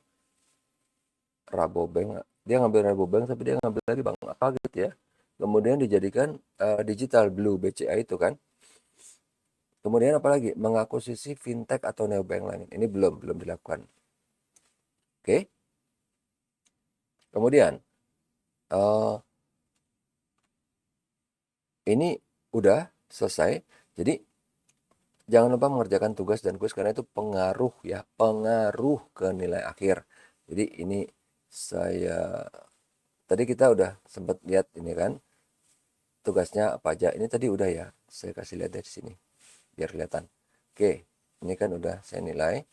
Rabobank. Dia ngambil Rabobank tapi dia ngambil lagi bank apa gitu ya. Kemudian dijadikan digital Blue BCA itu kan. Kemudian apalagi mengakuisisi fintech atau neobank lain. Ini belum dilakukan. Oke. Kemudian ini udah selesai. Jadi jangan lupa mengerjakan tugas dan kuis karena itu pengaruh ya, pengaruh ke nilai akhir. Jadi ini saya tadi kita udah sempat lihat ini kan tugasnya apa aja. Ini tadi udah ya, saya kasih lihat dari sini biar kelihatan. Oke, ini kan udah saya nilai.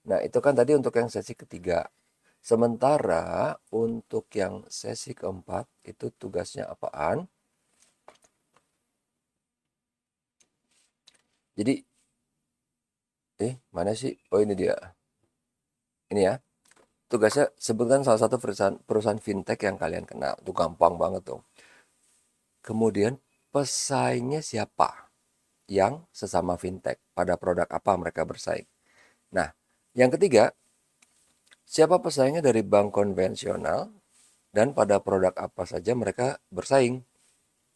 Nah, itu kan tadi untuk yang sesi ketiga. Sementara untuk yang sesi keempat itu tugasnya apaan? Jadi, mana sih? Oh ini dia. Ini ya. Tugasnya sebutkan salah satu perusahaan fintech yang kalian kenal. Itu gampang banget tuh. Kemudian pesaingnya siapa yang sesama fintech? Pada produk apa mereka bersaing? Nah, yang ketiga, siapa pesaingnya dari bank konvensional dan pada produk apa saja mereka bersaing?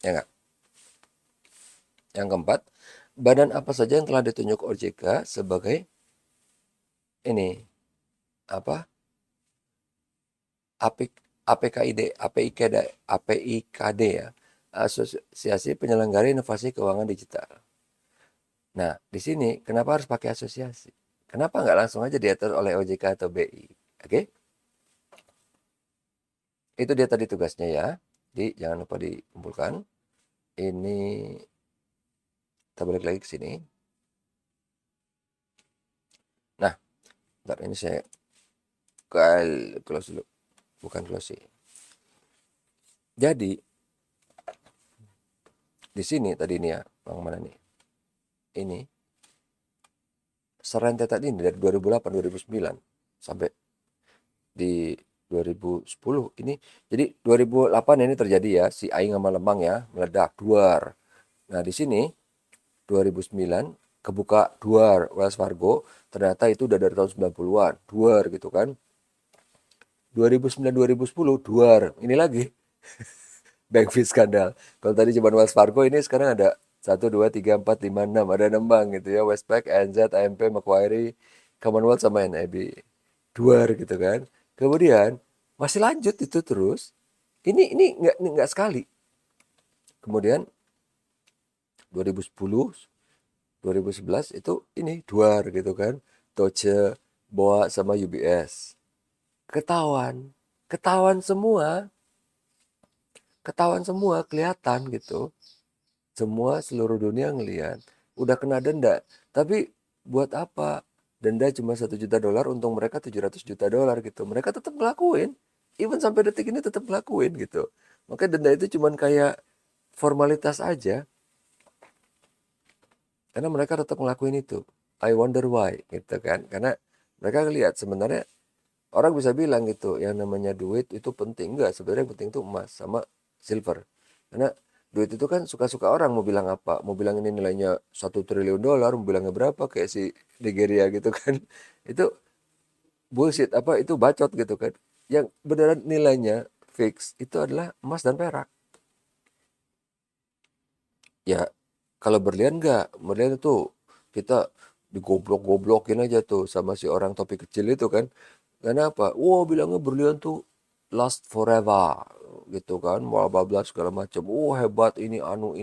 Ya enggak? Yang keempat, badan apa saja yang telah ditunjuk OJK sebagai ini apa APKID APIKD ya, Asosiasi Penyelenggara Inovasi Keuangan Digital. Nah, di sini kenapa harus pakai asosiasi? Kenapa nggak langsung aja diatur oleh OJK atau BI? Oke, itu dia tadi tugasnya ya. Jadi jangan lupa dikumpulkan. Ini kita balik lagi ke sini. Nah, bentar ini saya close dulu. Bukan close sih. Jadi di sini tadi ini ya, yang mana nih? Ini serentetan ini dari 2008 2009 sampai di 2010 ini. Jadi 2008 ini terjadi ya, si Aing sama Lemang ya meledak duar. Nah, di sini 2009 kebuka duar Wells Fargo, ternyata itu udah dari tahun 90-an, duar gitu kan. 2009 2010 duar. Ini lagi bank fee skandal. Kalau tadi cuma Wells Fargo, ini sekarang ada 1, 2, 3, 4, 5, 6, ada 6 bank gitu ya. Westpac, ANZ, AMP, Macquarie, Commonwealth sama NAB. Duar gitu kan. Kemudian masih lanjut itu terus. Ini nggak sekali. Kemudian 2010, 2011 itu ini duar gitu kan. Deutsche, BOA sama UBS. Ketahuan, ketahuan semua, ketahuan semua kelihatan gitu. Semua seluruh dunia ngelihat, udah kena denda. Tapi buat apa? Denda cuma 1 juta dolar, untung mereka 700 juta dolar gitu. Mereka tetap ngelakuin. Even sampai detik ini tetap ngelakuin gitu. Makanya denda itu cuma kayak formalitas aja. Karena mereka tetap ngelakuin itu. I wonder why gitu kan. Karena mereka ngelihat sebenarnya orang bisa bilang gitu, yang namanya duit itu penting. Enggak, sebenarnya yang penting itu emas sama silver. Karena duit itu kan suka-suka orang mau bilang apa. Mau bilang ini nilainya 1 triliun dolar, mau bilangnya berapa kayak si Nigeria gitu kan. Itu bullshit, apa itu bacot gitu kan. Yang beneran nilainya fix itu adalah emas dan perak. Ya kalau berlian enggak, berlian itu kita digoblok-goblokin aja tuh sama si orang topi kecil itu kan. Kenapa? Wah, bilangnya berlian tuh last forever gitu kan, bla bla bla segala macam. Oh, hebat ini anu.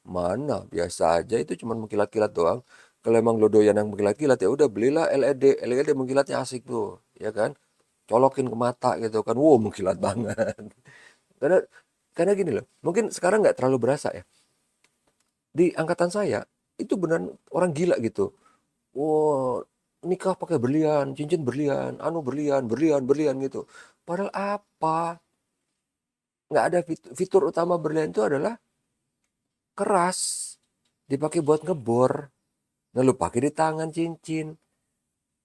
Mana biasa aja, itu cuma mengkilat-kilat doang. Kalau emang lo doyan yang mengkilat-kilat ya udah belilah LED. LED mengkilatnya asik tuh, ya kan? Colokin ke mata gitu kan. Wow, mengkilat banget. Karena karena gini loh, mungkin sekarang nggak terlalu berasa ya. Di angkatan saya itu beneran orang gila gitu. Wah, nikah pakai berlian, cincin berlian, anu berlian, berlian, berlian gitu. Padahal apa? Nggak ada fitur utama berlian itu adalah keras, dipakai buat ngebor. Nah, lu pakai di tangan cincin.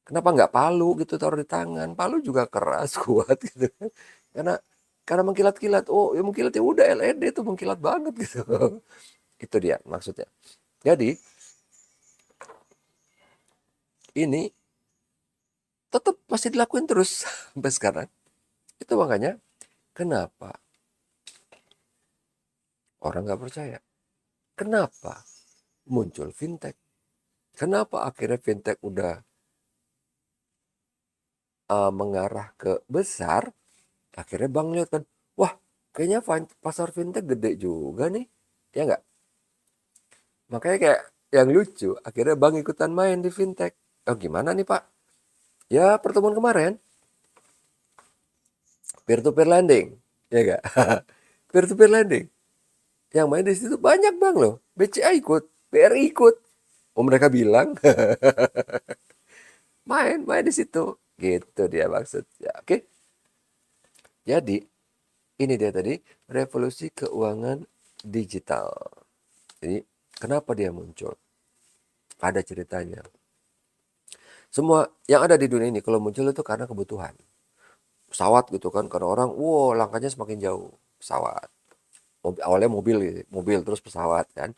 Kenapa nggak palu gitu taruh di tangan? Palu juga keras, kuat gitu kan. Karena karena mengkilat-kilat. Oh, ya mengkilat ya udah LED itu mengkilat banget gitu. Itu dia maksudnya. Jadi, ini tetap masih dilakuin terus sampai sekarang. Itu makanya kenapa orang nggak percaya. Kenapa muncul fintech? Kenapa akhirnya fintech udah mengarah ke besar? Akhirnya bank lihat kan, wah kayaknya pasar fintech gede juga nih, ya nggak? Makanya kayak yang lucu, akhirnya bank ikutan main di fintech. Oh gimana nih Pak? Ya pertemuan kemarin, peer to peer lending, ya nggak? Peer to peer lending. Yang main di situ banyak bank loh. BCA ikut, BRI ikut. Oh mereka bilang main di situ. Gitu dia maksudnya. Oke. Jadi ini dia tadi revolusi keuangan digital. Jadi kenapa dia muncul? Ada ceritanya. Semua yang ada di dunia ini kalau muncul itu karena kebutuhan. Pesawat gitu kan, karena orang, wow langkahnya semakin jauh. Pesawat. Awalnya mobil, mobil terus pesawat kan.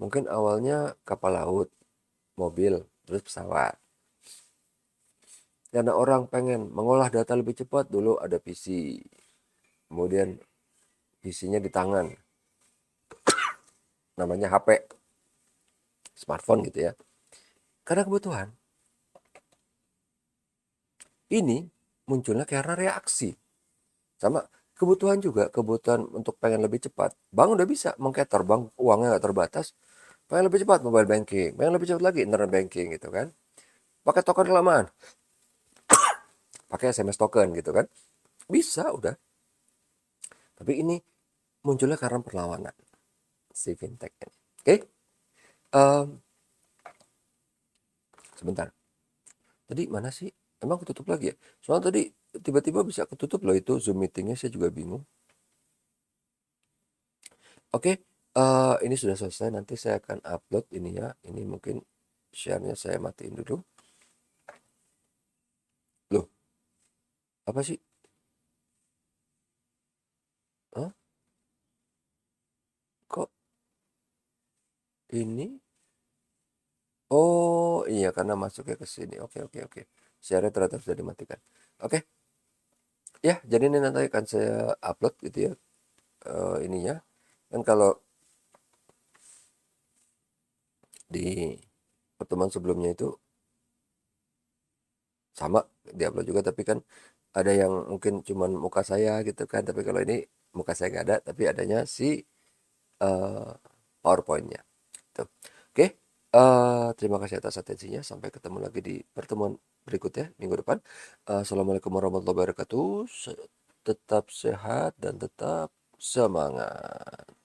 Mungkin awalnya kapal laut, mobil, terus pesawat. Karena orang pengen mengolah data lebih cepat, dulu ada PC. Kemudian PC-nya di tangan. namanya HP, smartphone gitu ya. Karena kebutuhan. Ini munculnya karena reaksi. Sama kebutuhan juga, kebutuhan untuk pengen lebih cepat. Bank udah bisa mengcater, bank uangnya nggak terbatas. Pengen lebih cepat mobile banking, pengen lebih cepat lagi internet banking gitu kan. Pakai token kelamaan, pakai SMS token gitu kan. Bisa udah. Tapi ini munculnya karena perlawanan si fintech ini. Oke, em, sebentar. Tadi mana sih? Emang ketutup lagi ya? Soalnya tadi tiba-tiba bisa ketutup loh itu Zoom meetingnya, saya juga bingung. Oke, ini sudah selesai. Nanti saya akan upload ini ya. Ini mungkin share-nya saya matiin dulu. Loh, apa sih? Hah? Kok ini? Oh iya, karena masuknya ke sini. Oke, oke, oke. Share-nya ternyata sudah dimatikan. Oke, ya. Jadi ini nanti akan saya upload gitu ya. Ininya. Dan kalau di pertemuan sebelumnya itu sama diupload juga, tapi kan ada yang mungkin cuman muka saya gitu kan. Tapi kalau ini muka saya nggak ada, tapi adanya si eh, PowerPoint-nya. Tuh. Oke, terima kasih atas atensinya. Sampai ketemu lagi di pertemuan berikutnya minggu depan. Assalamualaikum warahmatullahi wabarakatuh. Tetap sehat dan tetap semangat.